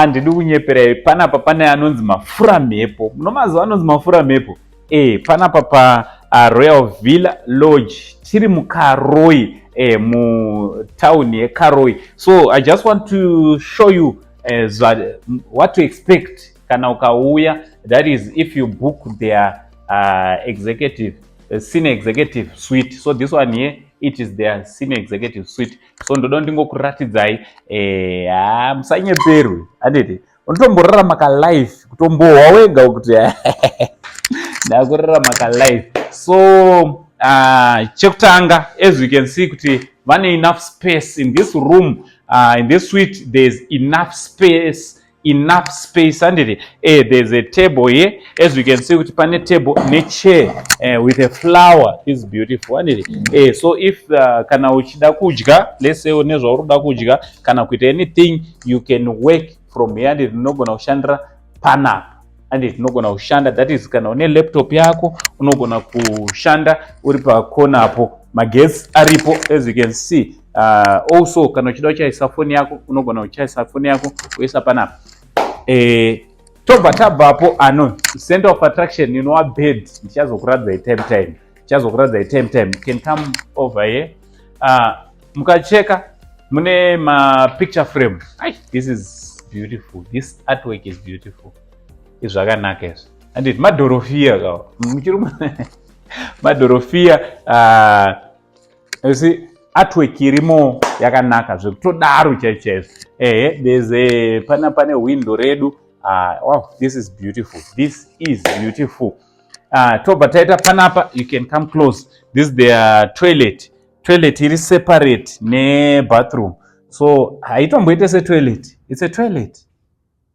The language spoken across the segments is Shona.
ndidi kunyeperai. Panapa pane anonzi mafura mhepo. Munomaziva anonzi mafura mhepo? Panapa PaRoyal Villah Lodge tiri muKaroi, mutown yeKaroi. So I just want to show you what to expect kana ukauya. That is if you book their senior executive suite. So this one here, it is their senior executive suite. So ndoda ndingokuratidzai musanyeperwe handiti unotomborarama live kutombohwa wega kuti ndakurarama live. So chekutanga, as you can see kuti vane enough space in this room. In this suite there's enough space handiti. There's a table here, as you can see kuti pane table ne chair with a flower. This is beautiful handiti. So if kana uchida kudya, let's say une zvaurikuda kudya kana kuita anything, you can work from here handiti. Unogona kushandira panapa handiti, unogona kushanda. That is kana une laptop yako unogona kushanda uri pakona apo, magetsi aripo, as you can see. Also kana uchida kuchaisa phone yako unogona kuchaisa phone yako uisa panapa. Tobva tabvapo center of attraction inova bed. Ndichazokuradzai time. You can come over here. Mukacheka mune picture frame. This is beautiful. This artwork is beautiful. Izvakanaka izvi handiti. Madhorofia kawo madhorofia. You see artwork irimo yakanaka zvekutodaro chaizvo. There's pane window redu. Wow, this is beautiful. Tobva taita panapa, you can come close. This is their toilet iri separate ne bathroom. So haitomboite se toilet. It's a toilet.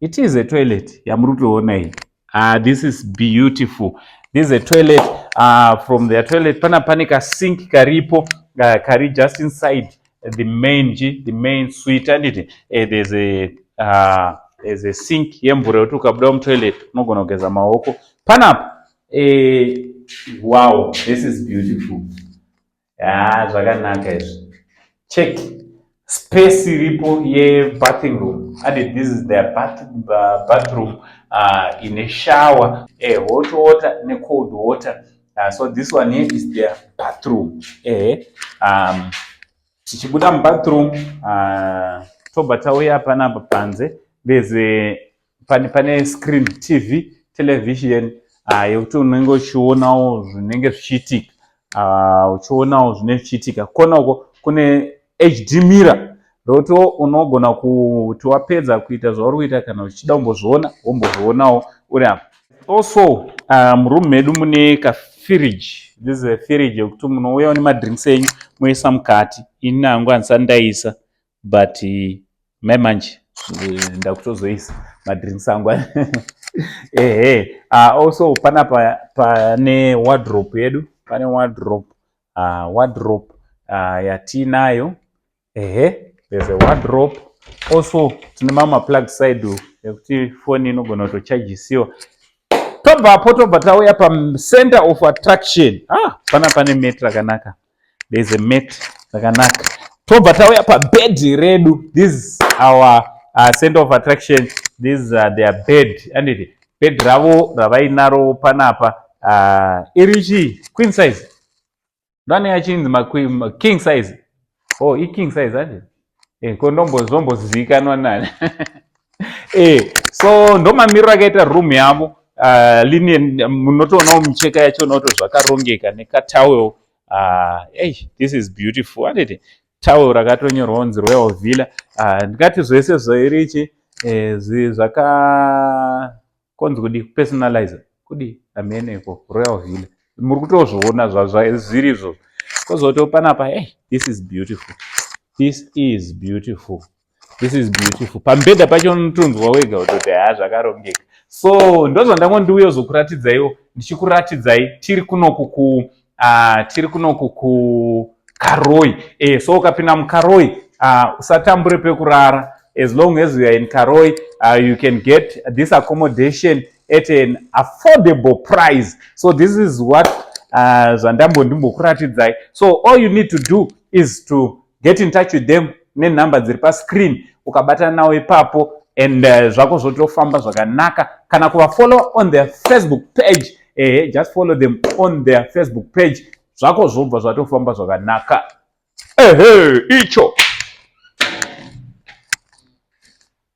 It is a toilet yamuri kutoona iyi. This is beautiful. This is a toilet. From their toilet pane ka sink karipo, kari just inside the main suite handiti. There's a sink yemvura yokuti ukabuda mutoilet unogona kugeza maoko panapa. Wow, this is beautiful. Zvakanaka izvi. Check space iripo bathing room. This is their bathroom in a shower, hot water ne cold water. So this one here is their bathroom. Tichibuda mubathroom, tobva tauya panapa panze. There's pane screen television yekuti unenge uchionawo zvinenge zvichiitika. Kona uko kune HD mirror rokuti unogona kuti wapedza kuita zvauri kuita kana uchida kumbozvionawo uri apa. Also muroom medu mune fridge. This is a fridge yekuti munouya nemadrinks enyu moisa mukati. Ini hangu handisati ndaisa, but manje ndakutozoisa madrinks angu. Also panapa pane wardrobe yedu. Pane wardrobe yatinayo. There's a wardrobe. Also tine mama plug side yekuti phone inogona kutochargisiwa. Tobva tauya center of attraction. Pane mat rakanaka. There's a mat rakanaka. Tobva tauya bed redu. This is our center of attraction. This is their bed. And bed ravo ravainaro panapa irichi queen size. Ndani yachinzi king size. King size ati. Kondombozikanwa nani. So ndomamiriro akaita room yavo. Munotoonawo micheka yacho noto zvakarongeka nekatowel. This is beautiful. Anditi towel rakatonyorwa kunzi Royal Villa. Ndikati zvese zvairichi zvakakonzi kudi personalize kudi ameneko Royal Villa. Muri kutozviona zvazviri izvo. Kozoti panapa this is beautiful. Pambeda pacho unotonzwa wega kuti zvakarongeka. So ndozvandangondiuya zokuratidzaiwo, ndichikuratidzai tiri kunoku ku Karoi. So ukapinda muKaroi usatambure pekurara. As long as you are in Karoi, you can get this accommodation at an affordable price. So this is what zvandambondimbokuratidzai. So all you need to do is to get in touch with them nenhamba dziri pascreen, ukabatana nawo ipapo and zvako zvotofamba zvakanaka. Kana kuva follow on their Facebook page, just follow them on their Facebook page, zvako zvobva zvatofamba zvakanaka. Icho